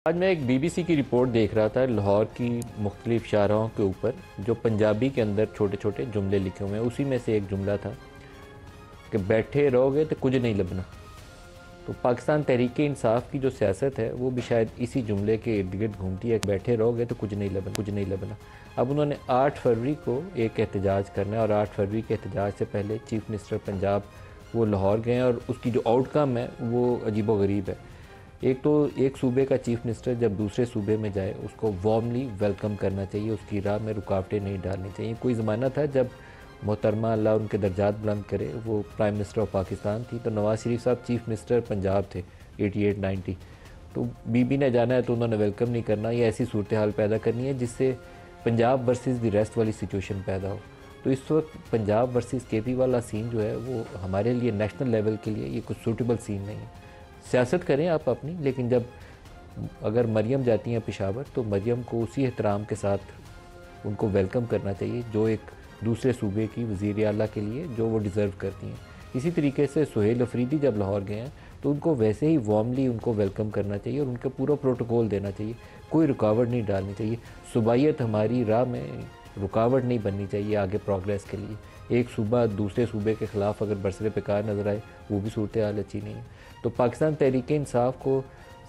आज मैं एक बीबीसी की रिपोर्ट देख रहा था लाहौर की मुख्तलिफ शाहराहों के ऊपर जो पंजाबी के अंदर छोटे छोटे जुमले लिखे हुए हैं। उसी में से एक जुमला था कि बैठे रहोगे तो कुछ नहीं लबना। तो पाकिस्तान तहरीक इंसाफ की जो सियासत है वो भी शायद इसी जुमले के इर्द गिर्द घूमती है, बैठे रहोगे तो कुछ नहीं लबना, कुछ नहीं लबना। अब उन्होंने 8 फरवरी को एक एहतजाज करना है और 8 फरवरी के एहतजाज से पहले चीफ मिनिस्टर पंजाब वो लाहौर गए हैं और उसकी जो आउटकम है वो अजीब व गरीब है। एक तो एक सूबे का चीफ मिनिस्टर जब दूसरे सूबे में जाए उसको वार्मली वेलकम करना चाहिए, उसकी राह में रुकावटें नहीं डालनी चाहिए। कोई ज़माना था जब मोहतरमा अल्लाह उनके दर्जात बुलंद करे वो प्राइम मिनिस्टर ऑफ पाकिस्तान थी, तो नवाज़ शरीफ साहब चीफ मिनिस्टर पंजाब थे 88-90। तो बीबी ने जाना है तो उन्होंने वेलकम नहीं करना, ये ऐसी सूरत हाल पैदा करनी है जिससे पंजाब वर्सेस द रेस्ट वाली सिचुएशन पैदा हो। तो इस वक्त पंजाब वर्सेस केपी वाला सीन जो है वो हमारे लिए नेशनल लेवल के लिए ये कुछ सूटेबल सीन नहीं है। सियासत करें आप अपनी, लेकिन जब अगर मरियम जाती हैं पेशावर तो मरियम को उसी एहतराम के साथ उनको वेलकम करना चाहिए जो एक दूसरे सूबे की वज़ीर आला के लिए जो वो डिज़र्व करती हैं। इसी तरीके से सुहेल अफरीदी जब लाहौर गए हैं तो उनको वैसे ही वार्मली उनको वेलकम करना चाहिए और उनका पूरा प्रोटोकॉल देना चाहिए, कोई रुकावट नहीं डालनी चाहिए। सूबाइयत हमारी राह में रुकावट नहीं बननी चाहिए आगे प्रोग्रेस के लिए। एक सूबा दूसरे सूबे के ख़िलाफ़ अगर बरसरे पेकार नज़र आए वो भी सूरत हाल अच्छी नहीं है। तो पाकिस्तान तहरीक इंसाफ को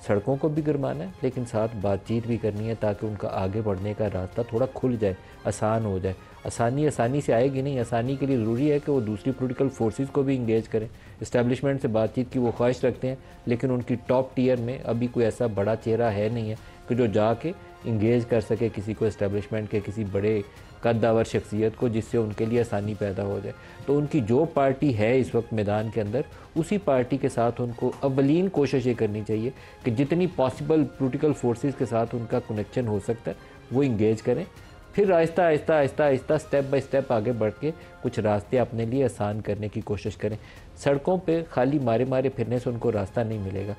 सड़कों को भी गरमाना है लेकिन साथ बातचीत भी करनी है ताकि उनका आगे बढ़ने का रास्ता थोड़ा खुल जाए, आसान हो जाए। आसानी से आएगी नहीं, आसानी के लिए ज़रूरी है कि वो दूसरी पॉलिटिकल फोर्सेस को भी इंगेज करें। इस्टेब्लिशमेंट से बातचीत की वो ख्वाहिश रखते हैं लेकिन उनकी टॉप टीयर में अभी कोई ऐसा बड़ा चेहरा है नहीं है कि जो जाके इंगेज कर सके किसी को, इस्टेब्लिशमेंट के किसी बड़े कद्दावर शख्सियत को, जिससे उनके लिए आसानी पैदा हो जाए। तो उनकी जो पार्टी है इस वक्त मैदान के अंदर उसी पार्टी के साथ उनको अवलीन कोशिश ये करनी चाहिए कि जितनी पॉसिबल पॉलिटिकल फोर्सेस के साथ उनका कनेक्शन हो सकता है वो इंगेज करें। फिर Aahista Aahista Aahista Aahista step by step आगे बढ़ के कुछ रास्ते अपने लिए आसान करने की कोशिश करें। सड़कों पे खाली मारे मारे फिरने से उनको रास्ता नहीं मिलेगा।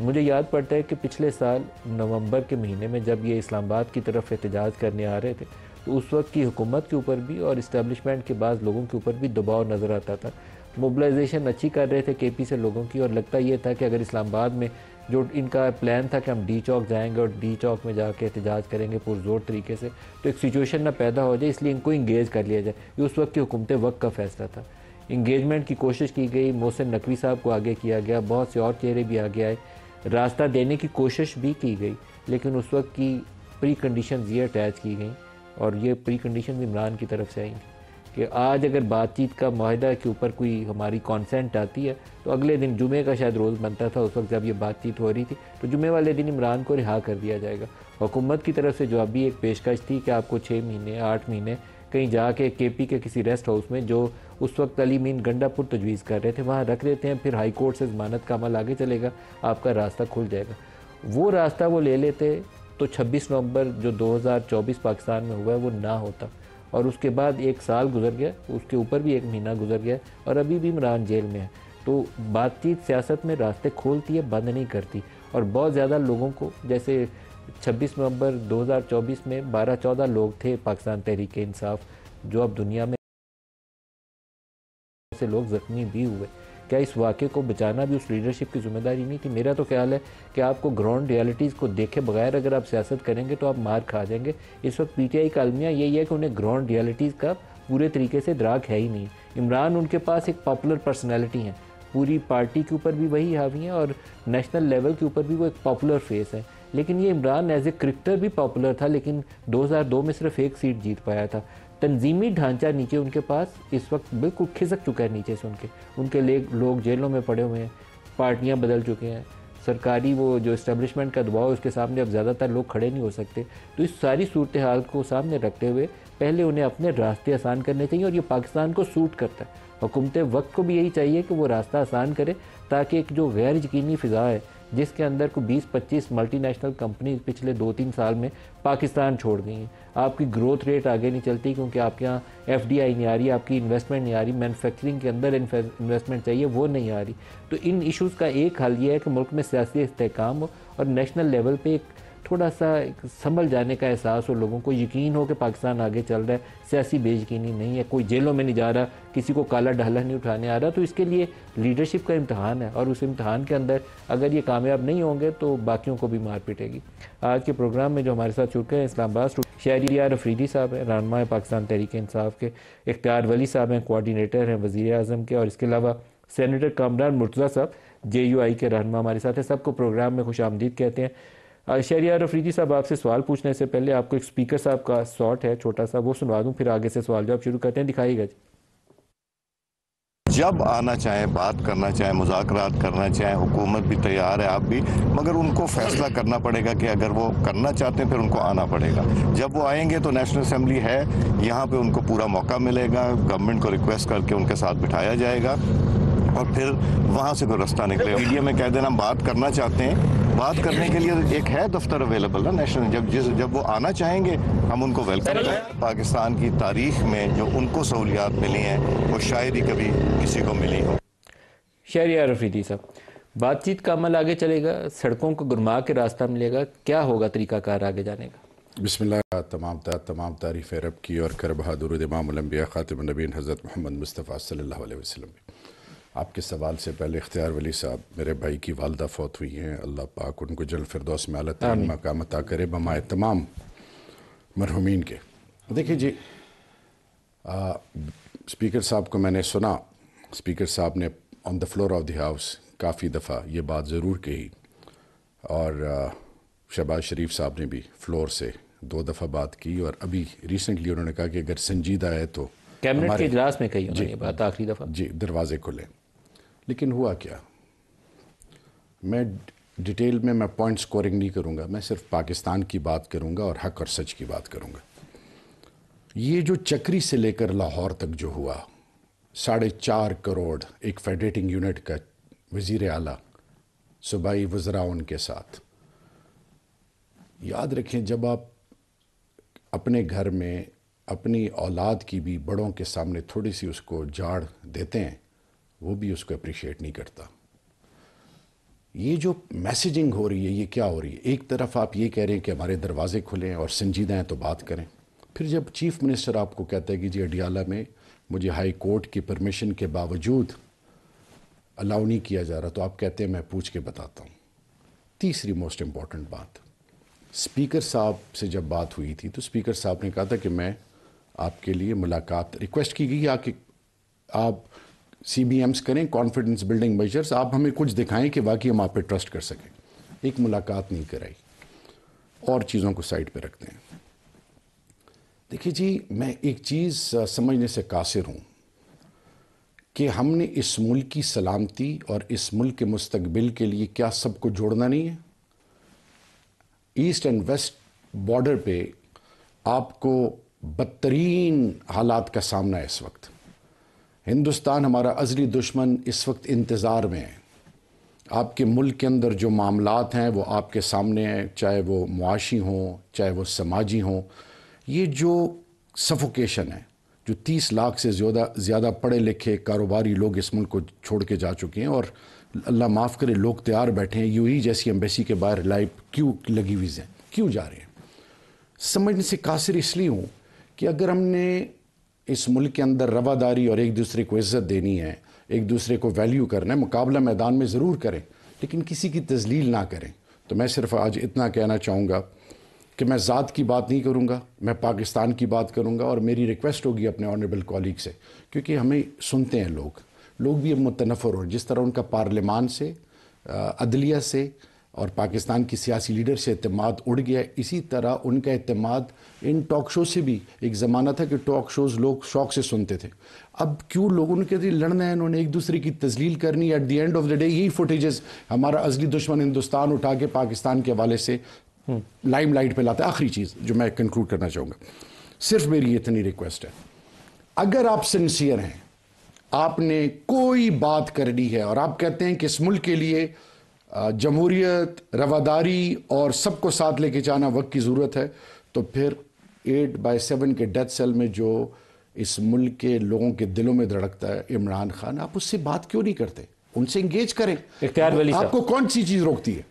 मुझे याद पड़ता है कि पिछले साल नवंबर के महीने में जब ये इस्लामाबाद की तरफ एहतजाज करने आ रहे थे तो उस वक्त की हुकूमत के ऊपर भी और इस्टेब्लिशमेंट के बाद लोगों के ऊपर भी दबाव नज़र आता था। मोबिलाइजेशन अच्छी कर रहे थे केपी से लोगों की और लगता ये था कि अगर इस्लामाबाद में जो इनका प्लान था कि हम डी चौक जाएंगे और डी चौक में जाके एहतजाज करेंगे पुरजोर तरीके से तो एक सिचुएशन ना पैदा हो जाए, इसलिए इनको इंगेज कर लिया जाए। ये उस वक्त की हुकूमत वक्त का फैसला था। इंगेजमेंट की कोशिश की गई, मोहसिन नकवी साहब को आगे किया गया, बहुत से और चेहरे भी आगे आए, रास्ता देने की कोशिश भी की गई, लेकिन उस वक्त की प्री कंडीशन ये अटैच की गई और ये प्री कंडीशन भी इमरान की तरफ से आई कि आज अगर बातचीत का माहिदा के ऊपर कोई हमारी कॉन्सेंट आती है तो अगले दिन जुमे का शायद रोज़ बनता था उस वक्त जब ये बातचीत हो रही थी, तो जुमे वाले दिन इमरान को रिहा कर दिया जाएगा। हुकूमत की तरफ से जो अभी एक पेशकश थी कि आपको 6 महीने 8 महीने कहीं जाके केपी के किसी रेस्ट हाउस में जो उस वक्त अली मीन गंडापुर तजवीज़ कर रहे थे वहाँ रख देते हैं, फिर हाई कोर्ट से ज़मानत का अमल आगे चलेगा, आपका रास्ता खुल जाएगा। वो रास्ता वो ले लेते तो 26 नवंबर जो 2024 पाकिस्तान में हुआ है वो ना होता। और उसके बाद एक साल गुजर गया, उसके ऊपर भी एक महीना गुजर गया और अभी भी इमरान जेल में है। तो बातचीत सियासत में रास्ते खोलती है, बंद नहीं करती। और बहुत ज़्यादा लोगों को, जैसे 26 नवंबर 2024 में 12-14 लोग थे पाकिस्तान तहरीक इंसाफ जो अब दुनिया में से लोग ज़ख्मी भी हुए। क्या इस वाक़े को बचाना भी उस लीडरशिप की ज़िम्मेदारी नहीं थी? मेरा तो ख्याल है कि आपको ग्राउंड रियलिटीज़ को देखे बगैर अगर आप सियासत करेंगे तो आप मार खा जाएंगे। इस वक्त पीटीआई का अलमिया यही है कि उन्हें ग्राउंड रियलिटीज़ का पूरे तरीके से इदराक है ही नहीं। इमरान उनके पास एक पॉपुलर पर्सनैलिटी है, पूरी पार्टी के ऊपर भी वही हावी है और नेशनल लेवल के ऊपर भी वो एक पॉपुलर फेस है। लेकिन ये इमरान एज ए क्रिकेटर भी पॉपुलर था लेकिन 2002 में सिर्फ एक सीट जीत पाया था। तंजीमी ढांचा नीचे उनके पास इस वक्त बिल्कुल खिसक चुका है नीचे से, उनके लोग जेलों में पड़े हुए हैं, पार्टियां बदल चुके हैं, सरकारी वो जो इस्टेब्लिशमेंट का दबाव है उसके सामने अब ज़्यादातर लोग खड़े नहीं हो सकते। तो इस सारी सूरत हाल को सामने रखते हुए पहले उन्हें अपने रास्ते आसान करने चाहिए और ये पाकिस्तान को सूट करता है। हुकूमत वक्त को भी यही चाहिए कि वो रास्ता आसान करे ताकि एक जो गैर यकीनी फ़िज़ा है जिसके अंदर को 20-25 मल्टीनेशनल कंपनीज पिछले 2-3 साल में पाकिस्तान छोड़ गई हैं। आपकी ग्रोथ रेट आगे नहीं चलती क्योंकि आपके यहाँ एफडीआई नहीं आ रही, आपकी इन्वेस्टमेंट नहीं आ रही, मैन्युफैक्चरिंग के अंदर इन्वेस्टमेंट चाहिए वो नहीं आ रही। तो इन इश्यूज़ का एक हल ये है कि मुल्क में सियासी इस्तेहकाम हो और नेशनल लेवल पे एक थोड़ा सा संभल जाने का एहसास हो, लोगों को यकीन हो कि पाकिस्तान आगे चल रहा है, सियासी बेयकीनी नहीं है, कोई जेलों में नहीं जा रहा, किसी को काला ढाला नहीं उठाने आ रहा। तो इसके लिए लीडरशिप का इम्तहान है और उस इम्तहान के अंदर अगर ये कामयाब नहीं होंगे तो बाकियों को भी मार पिटेगी। आज के प्रोग्राम में जो हमारे साथ जुड़ गए इस्लामाबाद शहरियार अफरीदी साहब हैं, रहनुमा पाकिस्तान तहरीक इंसाफ के, इख्तियार वली साहब हैं, कोऑर्डिनेटर हैं वज़ीर आज़म के, और इसके अलावा सेनेटर कामरान मुर्तज़ा साहब JUI के रहनुमा हमारे साथ हैं। सबको प्रोग्राम में खुश आमदीद कहते हैं। शहरियार अफरीदी साहब, आपसे सवाल पूछने से पहले आपको एक स्पीकर साहब का शॉट है छोटा सा, वो सुनवा दूँ, फिर आगे से सवाल जवाब शुरू करते हैं। दिखाइएगा जी। जब आना चाहें, बात करना चाहें, मुज़ाकरात करना चाहें, हुकूमत भी तैयार है, आप भी, मगर उनको फैसला करना पड़ेगा कि अगर वो करना चाहते हैं फिर उनको आना पड़ेगा। जब वो आएंगे तो नेशनल असेंबली है, यहाँ पे उनको पूरा मौका मिलेगा, गवर्नमेंट को रिक्वेस्ट करके उनके साथ बिठाया जाएगा और फिर वहाँ से कोई रास्ता निकले। मीडिया में कह देना बात करना चाहते हैं, बात करने के लिए एक है दफ्तर अवेलेबल ना नेशनल, जब वो आना चाहेंगे हम उनको वेलकम करें। पाकिस्तान की तारीख में जो उनको सहूलियात मिली हैं वो शायद ही कभी किसी को मिली हो। शहरियार अफरीदी साहब, बातचीत का अमल आगे चलेगा, सड़कों को गुरमा के रास्ता मिलेगा, क्या होगा तरीकाकार आगे जाने का? बिस्मिल्लाह। तमाम तारीफ़ रब की और कर बहादुर इमामुल अंबिया खातिमुन नबीयीन हज़रत मोहम्मद मुस्तफ़ा सल्लल्लाहु अलैहि वसल्लम। आपके सवाल से पहले इख्तियार वली साहब, मेरे भाई की वालदा फौत हुई हैं, अल्लाह पाक उनको जल फिरदौस में आला तरीन मकाम अता करे बमाए तमाम मरहुमीन के। देखिए जी, स्पीकर साहब को मैंने सुना, स्पीकर साहब ने on the floor of the house काफ़ी दफ़ा ये बात ज़रूर कही और शहबाज शरीफ साहब ने भी फ्लोर से 2 दफ़ा बात की और अभी रिसेंटली उन्होंने कहा कि अगर संजीदा है तो कैबिनेट के इजलास में कही उन्होंने ये बात आखिरी दफ़ा। जी, दरवाजे खुले। लेकिन हुआ क्या, मैं डिटेल में मैं पॉइंट स्कोरिंग नहीं करूंगा, मैं सिर्फ पाकिस्तान की बात करूंगा और हक और सच की बात करूंगा। ये जो चक्री से लेकर लाहौर तक जो हुआ, 4.5 करोड़ एक फेडरेटिंग यूनिट का वज़ीर आला सूबाई वज़रा उनके साथ, याद रखें जब आप अपने घर में अपनी औलाद की भी बड़ों के सामने थोड़ी सी उसको जाड़ देते हैं, वो भी उसको अप्रिशिएट नहीं करता। ये जो मैसेजिंग हो रही है, ये क्या हो रही है? एक तरफ आप ये कह रहे हैं कि हमारे दरवाजे खुले हैं और संजीदा हैं तो बात करें, फिर जब चीफ मिनिस्टर आपको कहता है कि जी अडियाला में मुझे हाई कोर्ट की परमिशन के बावजूद अलाउ नहीं किया जा रहा, तो आप कहते हैं मैं पूछ के बताता हूँ। तीसरी मोस्ट इम्पॉर्टेंट बात, स्पीकर साहब से जब बात हुई थी तो स्पीकर साहब ने कहा था कि मैं आपके लिए मुलाकात रिक्वेस्ट की गई कि आप CBMs करें, कॉन्फिडेंस बिल्डिंग मेजर्स, आप हमें कुछ दिखाएं कि वाकई हम आप पे ट्रस्ट कर सकें। एक मुलाकात नहीं कराई और चीज़ों को साइड पे रखते हैं। देखिए जी, मैं एक चीज़ समझने से कासिर हूँ कि हमने इस मुल्क की सलामती और इस मुल्क के मुस्तकबिल के लिए क्या सबको जोड़ना नहीं है? ईस्ट एंड वेस्ट बॉर्डर पे आपको बदतरीन हालात का सामना है इस वक्त। हिंदुस्तान हमारा अज़ली दुश्मन इस वक्त इंतज़ार में है। आपके मुल्क के अंदर जो मामलात हैं वो आपके सामने हैं, चाहे वो मुआशी हों, चाहे वो समाजी हों। ये जो सफोकेशन है, जो 30 लाख से ज़्यादा पढ़े लिखे कारोबारी लोग इस मुल्क को छोड़ के जा चुके हैं और अल्लाह माफ़ करे लोग तैयार बैठे हैं, यूएई जैसी एम्बेसी के बाहर लाइव क्यों लगी हुई हैं, क्यों जा रहे हैं? समझने से कासिर इसलिए हूँ कि अगर हमने इस मुल्क के अंदर रवादारी और एक दूसरे को इज़्ज़त देनी है, एक दूसरे को वैल्यू करना है, मुकाबला मैदान में ज़रूर करें लेकिन किसी की तज़लील ना करें। तो मैं सिर्फ आज इतना कहना चाहूँगा कि मैं ज़ात की बात नहीं करूँगा, मैं पाकिस्तान की बात करूँगा और मेरी रिक्वेस्ट होगी अपने ऑनरेबल कॉलीग से, क्योंकि हमें सुनते हैं लोग भी अब मुतनफ़र हो, जिस तरह उनका पार्लियामान से, अदलिया से और पाकिस्तान की सियासी लीडर से एतमाद उड़ गया, इसी तरह उनका एतमाद इन टॉक शो से भी। एक ज़माना था कि टॉक शोज़ लोग शौक़ से सुनते थे, अब क्यों लोग उनके लिए लड़ना है, उन्होंने एक दूसरे की तज़लील करनी है। At the end of the day यही फुटेजेस हमारा अज़ली दुश्मन हिंदुस्तान उठा के पाकिस्तान के हवाले से लाइमलाइट पे लाता है। आखिरी चीज़ जो मैं कंक्लूड करना चाहूँगा, सिर्फ मेरी इतनी रिक्वेस्ट है, अगर आप सिंसियर हैं, आपने कोई बात करनी है और आप कहते हैं कि इस मुल्क के लिए जमहूरियत, रवादारी और सबको साथ लेके जाना वक्त की ज़रूरत है, तो फिर 8/7 के डेथ सेल में जो इस मुल्क के लोगों के दिलों में धड़कता है इमरान खान, आप उससे बात क्यों नहीं करते? उनसे इंगेज करें। इख्तियार वली साहब, आपको कौन सी चीज़ रोकती है?